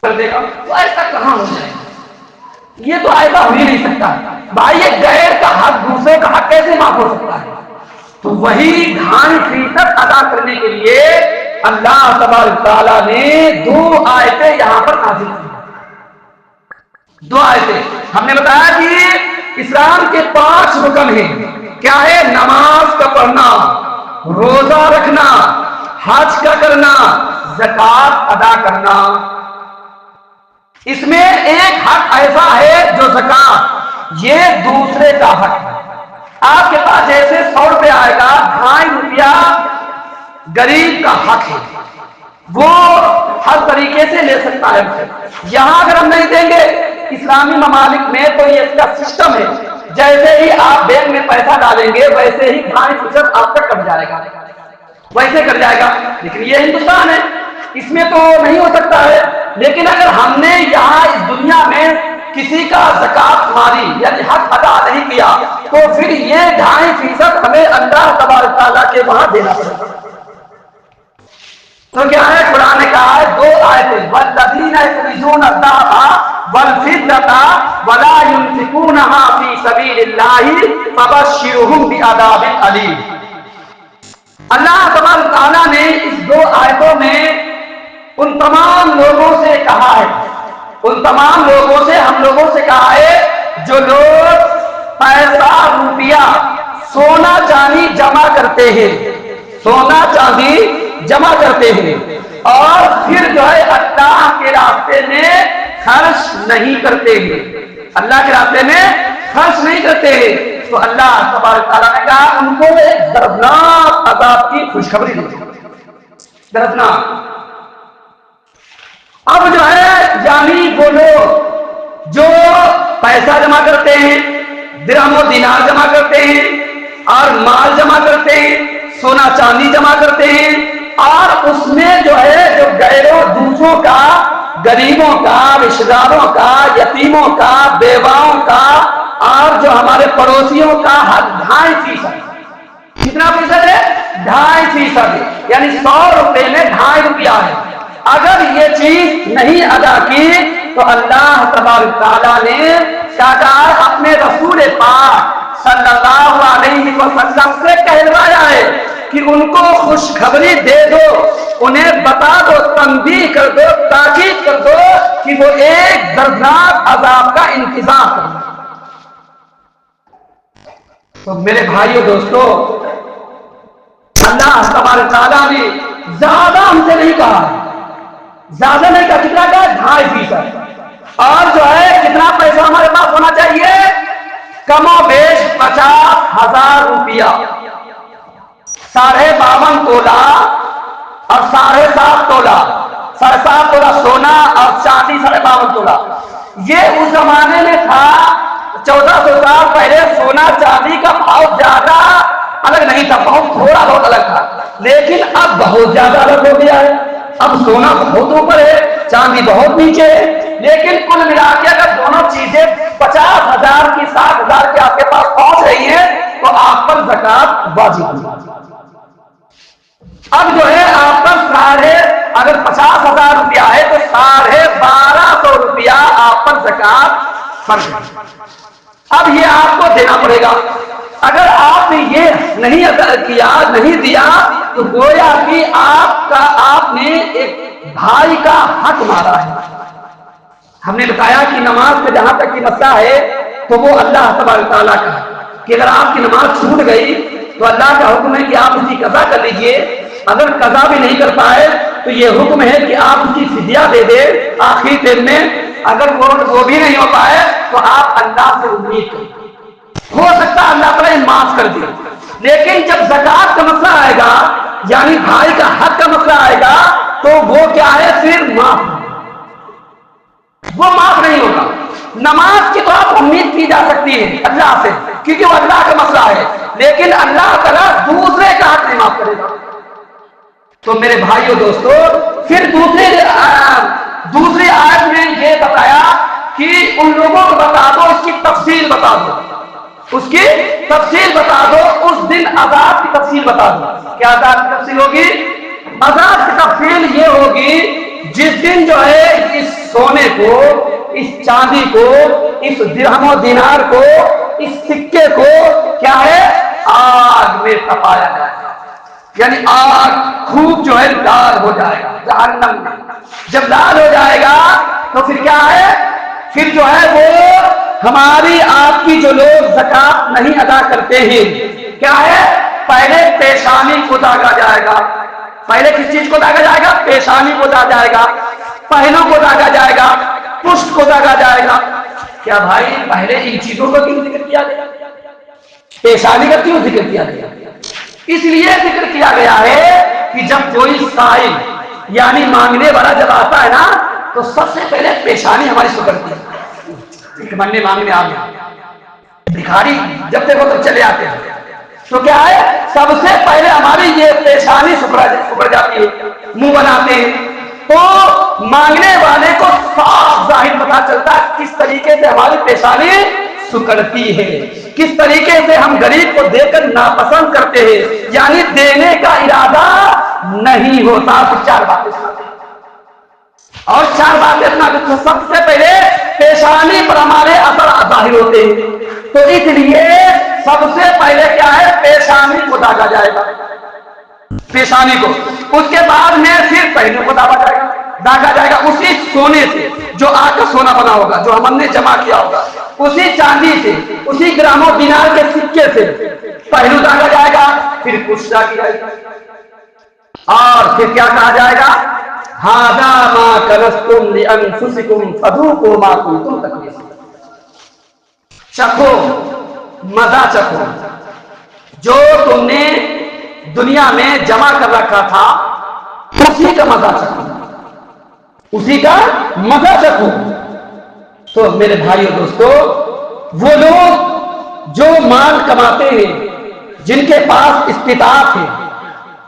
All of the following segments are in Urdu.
کر دے گا تو ایسا کہاں ہو جائے گا؟ یہ تو ایسا ہو ہی نہیں سکتا بھائی. یہ غیر کا حق دوسرے کا حق کیسے معاف ہو سکتا ہے؟ تو وہی 2.5% ادا کرنے کے لیے اللہ تبارک تعالیٰ نے 2 آیتیں یہاں پر نازل کی. 2 آیتیں ہم نے بتایا کہ اسلام کے 5 رکن ہیں. کیا ہے؟ نماز کا پڑھنا، روزہ رکھنا، حج کا کرنا، زکات ادا کرنا. اس میں ایک حق ایسا ہے جو زکات، یہ دوسرے کا حق ہے. آپ کے پاس جیسے 100 روپے آئے گا، 2.5 روپیہ غریب کا حق ہے، وہ ہر طریقے سے لے سکتا ہے. یہاں اگر ہم نہیں دیں گے اسلامی ممالک میں تو یہ اس کا سسٹم ہے، جیسے ہی آپ بینک میں پیسہ ڈالیں گے ویسے ہی 2.5% آپ تک کٹ جائے گا، ویسے کٹ جائے گا. لیکن یہ ہندوستان ہے، اس میں تو نہیں ہو سکتا ہے. لیکن اگر ہم نے یہاں اس دنیا میں کسی کا زکات ماری یعنی حق ادا نہیں کیا تو پھر یہ 2.5% ہمیں اللہ تبارک تعالیٰ کے وہاں دینا پڑے گا. تو کیا ہے؟ قرآن نے کہا ہے 2 آیتیں والذین یکنزون الذهب والفضة ولا ينفقونها في سبيل الله فبشرهم بعذاب أليم. اللہ تبارک تعالیٰ نے اس 2 آیتوں میں ان تمام لوگوں سے کہا ہے، ان تمام لوگوں سے، ہم لوگوں سے کہا ہے جو لوگ پیسہ، روپیہ، سونا چاندی جمع کرتے ہیں، سونا چاندی جمع کرتے ہیں اور پھر جو ہے اللہ کے راستے میں خرچ نہیں کرتے ہیں، اللہ کے راستے میں خرچ نہیں کرتے ہیں، تو اللہ تبارک تعالیٰ نے کہا ان کو ایک دردناک عذاب کی خوشخبری دی. دردناک. اب جو ہے یعنی وہ لوگ جو پیسہ جمع کرتے ہیں، درہم و دینار جمع کرتے ہیں اور مال جمع کرتے ہیں، سونا چاندی جمع کرتے ہیں اور اس میں جو ہے جو غیروں دوسروں کا، غریبوں کا، رشتہ داروں کا، یتیموں کا، بیواؤں کا اور جو ہمارے پڑوسیوں کا 2.5%. کتنا فیصد ہے؟ 2.5%. یعنی 100 روپے میں 2.5 روپیہ ہے. اگر یہ چیز نہیں ادا کی تو اللہ تبارک تعالیٰ نے کہا اپنے رسول پاک صلی اللہ علیہ وسلم سے کہلوایا ہے کہ ان کو خوشخبری دے دو، انہیں بتا دو، تنبیہ کر دو، تاکید کر دو کہ وہ ایک دردناک عذاب کا انتظار کریں. تو میرے بھائیو دوستو، اللہ تبارک تعالیٰ نے زیادہ ہم سے نہیں کہا، زیادہ نہیں کہا. کتنا کا؟ 2.5%. اور جو ہے کتنا پیسہ ہمارے پاس ہونا چاہیے؟ کم و بیش 50,000 روپیہ، 52.5 تولہ اور 7.5 تولہ، 7.5 تولہ سونا اور چاندی 52.5 تولہ. یہ اس زمانے میں تھا 1400 سال پہلے. سونا چاندی کا بھاؤ زیادہ الگ نہیں تھا، بہت تھوڑا بہت الگ تھا. لیکن اب بہت زیادہ الگ ہو گیا ہے. اب سونا بہت اوپر ہے، چاندی بہت نیچے ہے. لیکن کل ملا کے اگر دونوں چیزیں 50,000 کی 60,000 کی آپ کے پاس پہنچ رہی ہیں تو آپ پر زکات واجب ہے. اب جو ہے آپ پر اگر 50,000 روپیہ ہے تو 12,500 روپیہ آپ پر زکات فرض ہے. اب یہ آپ کو دینا پڑے گا. اگر آپ نے یہ نہیں ادا کیا، نہیں دیا تو گویا کہ آپ نے ایک بھائی کا حق مارا ہے. ہم نے بتایا کہ نماز کا جہاں تک کی مسئلہ ہے تو وہ اللہ تبارک تعالیٰ کا ہے کہ اگر آپ کی نماز چھوٹ گئی تو اللہ کا حکم ہے کہ آپ اس کی قضا کر لیجئے. اگر قضا بھی نہیں کر پائے تو یہ حکم ہے کہ آپ اس کی فدیہ دے دیں آخری دن میں. اگر وہ بھی نہیں ہو پائے تو آپ اللہ سے امید کریں، ہو سکتا ہے اللہ تعالیٰ معاف کر دے. لیکن جب زکات کا مسئلہ آئے گا یعنی بھائی کا حق کا مسئلہ آئے گا تو وہ کیا ہے؟ پھر وہ معاف نہیں ہوگا. نماز کی تو آپ امید کی جا سکتی ہے اللہ سے کیونکہ وہ اللہ کا مسئلہ ہے، لیکن اللہ تعالیٰ دوسرے کا حق نہیں معاف کرے گا. تو میرے بھائیو دوستو، پھر دوسری آیت میں یہ بتایا کہ ان لوگوں کو بتا دو، اس کی تفصیل بتا دو اس کی تفصیل بتا دو، اس دن عذاب کی تفصیل بتا دو۔ کیا عذاب کی تفصیل ہوگی؟ عذاب کی تفصیل یہ ہوگی جس دن جو ہے اس سونے کو، اس چاندی کو، اس درہم و دینار کو، اس سکے کو کیا ہے آگ میں تپایا جائے گا، یعنی آگ خوب جو ہے لال ہو جائے گا جہنم میں۔ جب لال ہو جائے گا تو پھر کیا ہے، پھر جو ہے وہ ہماری آپ کی جو لوگ زکات نہیں ادا کرتے ہیں، کیا ہے پہلے پیشانی کو داغا جائے گا۔ پہلے کس چیز کو داغا جائے گا؟ پیشانی کو داغا جائے گا، پہنوں کو داغا جائے گا، پشت کو داغا جائے گا۔ کیا بھائی پہلے ان چیزوں کا کیوں ذکر کیا گیا؟ پیشانی کا کیوں ذکر کیا گیا؟ اس لیے ذکر کیا گیا ہے کہ جب کوئی سائل یعنی مانگنے والا جب آتا ہے نا تو سب سے پہلے پیشانی ہماری سکڑتی ہے۔ ایک منڈی مانگنے آ گیا بھکاری، جب دیکھو تو چلے آتے ہیں، تو کیا ہے سب سے پہلے ہماری یہ پیشانی سکڑ جاتی ہے، منہ بناتے ہیں۔ تو مانگنے والے کو صاف ظاہر پتا چلتا ہے کس طریقے سے ہماری پیشانی سکڑتی ہے، کس طریقے سے ہم غریب کو دے کر ناپسند کرتے ہیں، یعنی دینے کا ارادہ نہیں ہوتا۔ تو چار باتیں سناتے ہیں اور چار باتیں سناتے ہیں، سب سے پہلے پیشانی پر ہمارے اثر ظاہر ہوتے ہیں۔ تو اس لیے سب سے پہلے کیا ہے پیشانی کو داغا جائے گا، پیشانی کو، اس کے بعد میں پھر پہنوں کو داغا جائے گا اسی سونے سے جو آج کا سونا بنا ہوگا، جو ہم نے جمع کیا ہوگا، اسی چاندی سے، اسی گرام و دینار کے سکے سے پہلو داغا جائے گا، پھر کچھ داغی جائے گا، اور پھر کیا کہا جائے گا ھذا ما کنزتم لانفسکم فذوقوا ما کنتم تکنزون۔ چکھو، مزہ چکھو، جو تم نے دنیا میں جمع کر رکھا تھا اسی کا مزہ چکھو، اسی کا مزہ چکھو۔ تو میرے بھائیو دوستو، وہ لوگ جو مال کماتے ہیں، جن کے پاس استطاعت ہے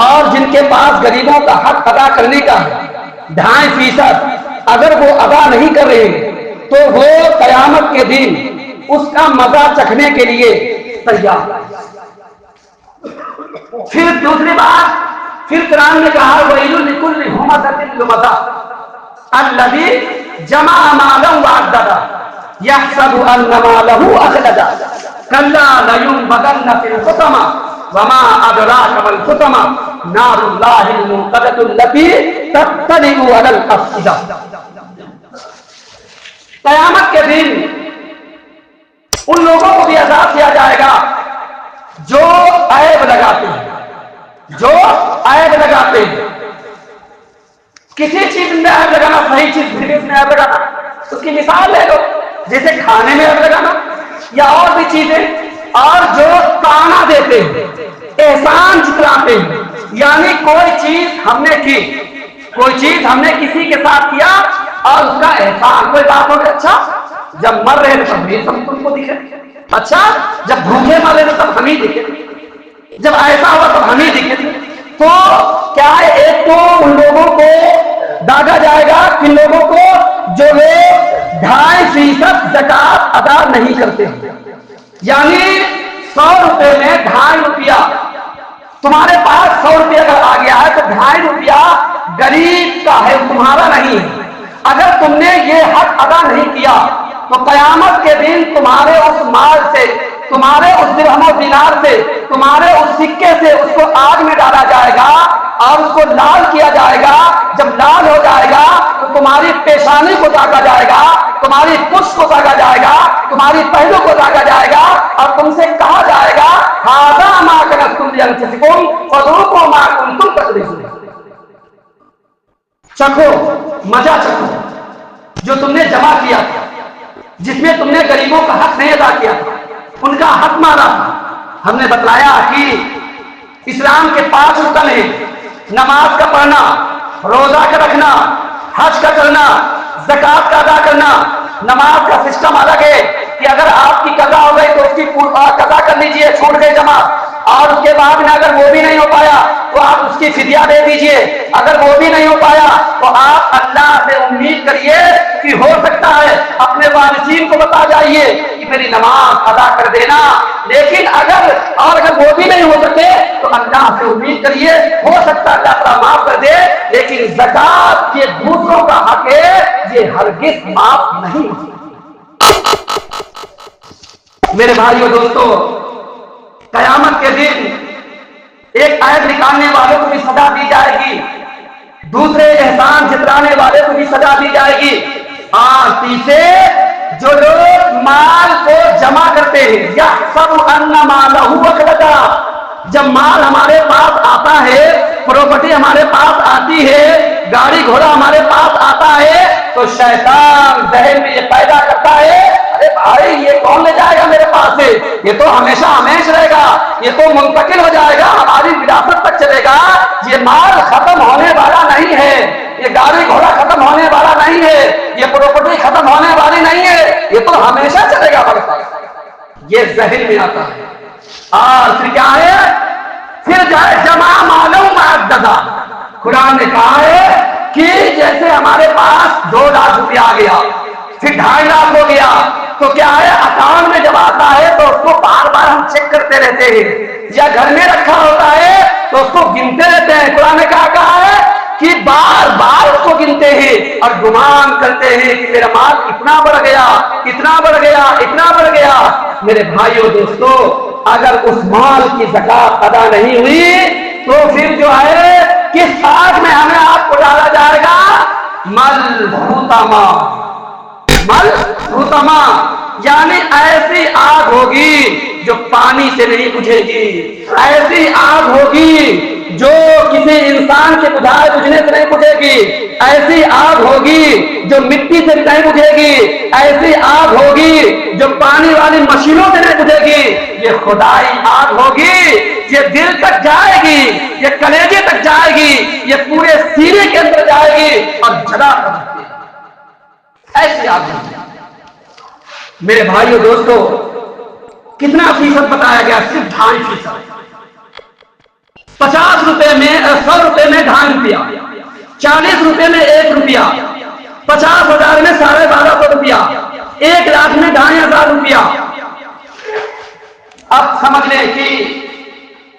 اور جن کے پاس غریبوں کا حق ادا کرنے کا ہے 2.5%، اگر وہ ادا نہیں کر رہے ہیں تو وہ قیامت کے دن اس کا مزہ چکھنے کے لیے تیار۔ پھر دوسری بات، پھر قرآن نے کہا وَيْلٌ لِكُلِّ هُمَزَةٍ لُمَزَةٍ الَّذِي جَمَعَ مَالًا وَعَدَّدَهُ يَحْسَبُ أَنَّ مَالَهُ أَخْلَدَهُ كَلَّا لَيُنبَذَنَّ فِي الْحُطَمَةِ وَمَا أَدْرَاكَ مَا الْحُطَمَةُ نَارُ اللَّهِ الْمُوقَدَةُ الَّتِي تَطَّلِعُ عَلَى الْأَفْئِدَةِ۔ قیامت کے دن ان لوگوں کو بھی عذاب دیا جائے گا جو عیب لگاتے ہیں، جو عیب لگاتے ہیں۔ کسی چیز میں عیب لگانا، صحیح چیز میں عیب لگانا، اس کی مثال لے لو، جیسے کھانے میں عیب لگانا یا اور بھی چیزیں، اور جو تانا دیتے ہیں، احسان جتلاتے ہیں، یعنی کوئی چیز ہم نے کی، کوئی چیز ہم نے کسی کے ساتھ کیا اور اس کا احسان، کوئی بات ہو گئی، اچھا جب مر رہے تھے تب بھی سب تم کو دکھے، اچھا جب بھوکے مر رہے تھے تب ہم ہی دکھے، جب ایسا ہوا تب ہم ہی دکھے۔ تو کیا ہے، ایک تو ان لوگوں کو داغا جائے گا، کن لوگوں کو جو لوگ 2.5% زکات ادا نہیں کرتے ہیں، یعنی 100 روپے میں 2.5 روپیہ، تمہارے پاس 100 روپیہ اگر آ گیا ہے تو 2.5 روپیہ غریب کا ہے، تمہارا نہیں ہے۔ اگر تم نے یہ حق ادا نہیں کیا تو قیامت کے دن تمہارے اس مال سے، تمہارے اس درہم و دینار سے، تمہارے اس سکے سے اس کو آگ میں ڈالا جائے گا اور اس کو لال کیا جائے گا۔ جب لال ہو جائے گا تو تمہاری پیشانی کو داغا جائے گا، تمہاری پشت کو داغا جائے گا، تمہاری پہلو کو داغا جائے گا، اور تم سے کہا جائے گا ھذا ما کنزتم لانفسکم فذوقوا ما کنتم تکنزون۔ چکھو، مزہ چکھو، جو تم نے جمع کیا تھا، جس میں تم نے غریبوں کا حق نہیں ادا کیا تھا، ان کا حق مارا تھا۔ ہم نے بتلایا کہ اسلام کے 5 رکن ہیں، نماز کا پڑھنا، روزہ کا رکھنا، حج کا کرنا، زکات کا ادا کرنا۔ نماز کا سسٹم الگ ہے کہ اگر آپ کی قضا ہو گئی تو اس کی قضا کر لیجئے، چھوڑ گئے جماعت، اور اس کے بعد میں اگر وہ بھی نہیں ہو پایا تو آپ اس کی فدیہ دے دیجئے، اگر وہ بھی نہیں ہو پایا تو آپ اللہ سے امید کریے کہ ہو سکتا ہے، اپنے وارثین کو بتا جائیے کہ کہ میری نماز ادا کر دینا، لیکن اگر وہ بھی نہیں ہو سکے تو اللہ سے امید کریے، ہو سکتا ہے اللہ تعالیٰ معاف کر دے، لیکن زکات یہ دوسروں کا حق ہے، یہ ہرگز معاف نہیں ہو سکتا۔ میرے بھائیو دوستو، قیامت کے دن ایک عیب نکالنے والوں کو بھی سزا دی جائے گی، دوسرے احسان جتلانے والے کو بھی سزا دی جائے گی، اور تیسرے جو لوگ مال کو جمع کرتے ہیں، یحسب ان مالہ اخلدا، جب مال ہمارے پاس آتا ہے، پراپرٹی ہمارے پاس آتی ہے، گاڑی گھوڑا ہمارے پاس آتا ہے، تو شیطان ذہن میں یہ پیدا کرتا ہے، ارے بھائی یہ کون لے جائے گا میرے پاس سے، یہ تو ہمیشہ ہمیش رہے گا، یہ تو منتقل ہو جائے گا، ہماری وراثت تک چلے گا، یہ مال ختم ہونے والا نہیں ہے، یہ گاڑی گھوڑا ختم ہونے والا نہیں ہے، یہ پراپرٹی ختم ہونے والی نہیں ہے، یہ تو ہمیشہ چلے گا ہمارے پاس، یہ ذہن میں آتا ہے۔ اور پھر کیا ہے، پھر جائے جمع معلوم معددہ، قرآن نے کہا ہے کہ جیسے ہمارے پاس 2 لاکھ روپیہ آ گیا، پھر 2.5 لاکھ ہو گیا، تو کیا ہے اکاؤنٹ میں جب آتا ہے تو اس کو بار بار ہم چیک کرتے رہتے ہیں، یا گھر میں رکھا ہوتا ہے تو اس کو گنتے رہتے ہیں۔ قرآن نے کہا ہے کہ بار بار اس کو گنتے ہیں اور گمان کرتے ہیں کہ میرا مال اتنا بڑھ گیا، اتنا بڑھ گیا، اتنا بڑھ گیا۔ میرے بھائیو دوستو، اگر اس مال کی زکات ادا نہیں ہوئی تو پھر جو ہے کس آگ میں ہمیں آپ کو ڈالا جائے گا؟ ملحوطما، ملحوطما، یعنی ایسی آگ ہوگی جو پانی سے نہیں بجھے گی، ایسی آگ ہوگی جو کسی انسان کے بجھنے سے نہیں بجھے گی، ایسی آگ ہوگی جو مٹی سے نہیں بجھے گی، ایسی آگ ہوگی جو پانی والی مشینوں سے نہیں بجھے گی، یہ خدائی آگ ہوگی، یہ دل تک جائے گی، یہ کلیجے تک جائے گی، یہ پورے سینے کے اندر جائے گی اور جلا کر رکھے گی، ایسی آگ ہوگی۔ میرے بھائیو دوستو، کتنا فیصد بتایا گیا؟ صرف 2.5%۔ 50 روپے میں 100 روپے میں 2.5 روپیہ، 40 روپے میں 1 روپیہ، 50,000 میں 1250 روپیہ، 1 لاکھ میں 2,500 روپیہ۔ اب سمجھ لیں کہ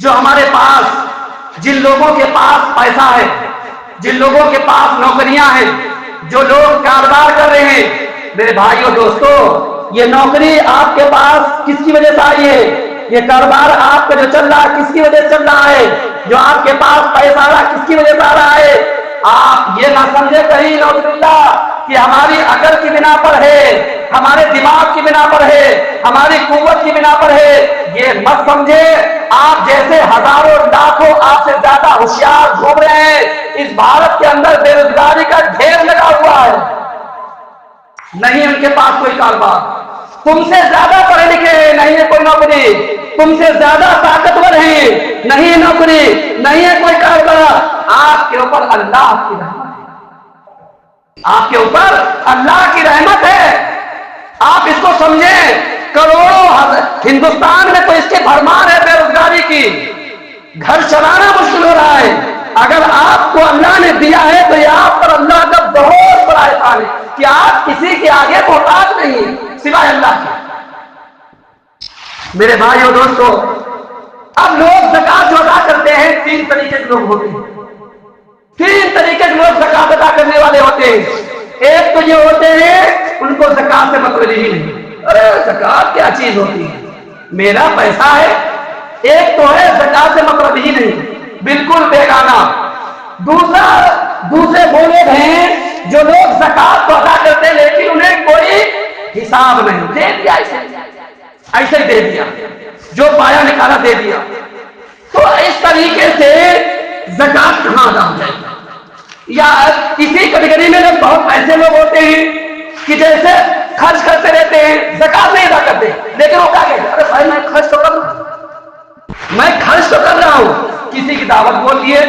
جو ہمارے پاس، جن لوگوں کے پاس پیسہ ہے، جن لوگوں کے پاس نوکریاں ہیں، جو لوگ کاروبار کر رہے ہیں، میرے بھائیو دوستو، یہ نوکری آپ کے پاس کس کی وجہ سے آئی ہے؟ یہ کاروبار آپ کا جو چل رہا ہے کس کی وجہ سے چل رہا ہے؟ جو آپ کے پاس پیسہ آ رہا ہے کس کی وجہ سے آ رہا ہے؟ آپ یہ نہ سمجھے کہیں نعوذ باللہ کہ ہماری عقل کی بنا پر ہے، ہمارے دماغ کی بنا پر ہے، ہماری قوت کی بنا پر ہے، یہ مت سمجھے۔ آپ جیسے ہزاروں لاکھوں آپ سے زیادہ ہوشیار گھوم رہے ہیں، اس بھارت کے اندر بے روزگاری کا ڈھیر لگا ہوا ہے، نہیں ان کے پاس کوئی کاروبار، تم سے زیادہ پڑھے لکھے ہیں، نہیں ہے کوئی نوکری، تم سے زیادہ طاقتور ہیں، نہیں ہے نوکری، نہیں ہے کوئی کاروبار۔ آپ کے اوپر اللہ کی رحمت ہے، آپ کے اوپر اللہ کی رحمت ہے، آپ اس کو سمجھیں۔ کروڑوں ہندوستان میں تو اس کے بھرمار ہے بے روزگاری کی، گھر چلانا مشکل ہو رہا ہے۔ اگر آپ کو اللہ نے دیا ہے تو یہ آپ پر اللہ کا بہت بڑا احسان ہے کہ آپ کسی کے آگے محتاج نہیں سوائے اللہ کے۔ میرے بھائیو دوستو، اب لوگ زکات جو ادا کرتے ہیں 3 طریقے کے لوگ ہوتے ہیں، 3 طریقے کے لوگ زکات ادا کرنے والے ہوتے ہیں۔ ایک تو یہ ہوتے ہیں ان کو زکات سے مطلب ہی نہیں، ارے زکات کیا چیز ہوتی ہے، میرا پیسہ ہے۔ ایک تو ہے زکات سے مطلب ہی نہیں، بالکل بیگانہ۔ دوسرے وہ لوگ ہیں جو لوگ زکات تو ادا کرتے ہیں لیکن انہیں کوئی حساب نہیں، دے دیا ایسے دے دیا، جو پایا نکالا دے دیا۔ تو اس طریقے سے زکات کہاں ادا ہو جائے گی؟ یا اسی کیٹیگری میں لوگ بہت ایسے لوگ ہوتے ہیں کہ جیسے خرچ کرتے رہتے ہیں، زکات نہیں ادا کرتے، لیکن وہ کیا کہتے ہیں، ارے بھائی میں خرچ تو کر رہا ہوں، میں خرچ تو کر رہا ہوں۔ کسی کی دعوت بول دیے،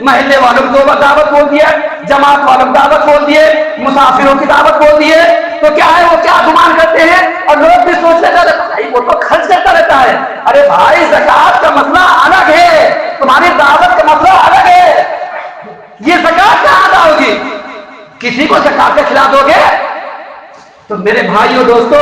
محلے والوں کو دعوت بول دیے، جماعت والوں کو دعوت بول دیے، مسافروں کی دعوت بول دیے، تو کیا ہے وہ کیا گمان کرتے ہیں، اور لوگ بھی سوچتے ہیں وہ تو خرچ کرتا رہتا ہے۔ ارے بھائی زکات کا مسئلہ الگ ہے، تمہاری دعوت کا مسئلہ الگ ہے، یہ زکات کہاں ادا ہوگی؟ کسی کو زکات کے کھلا دو گے؟ تو میرے بھائیو دوستو،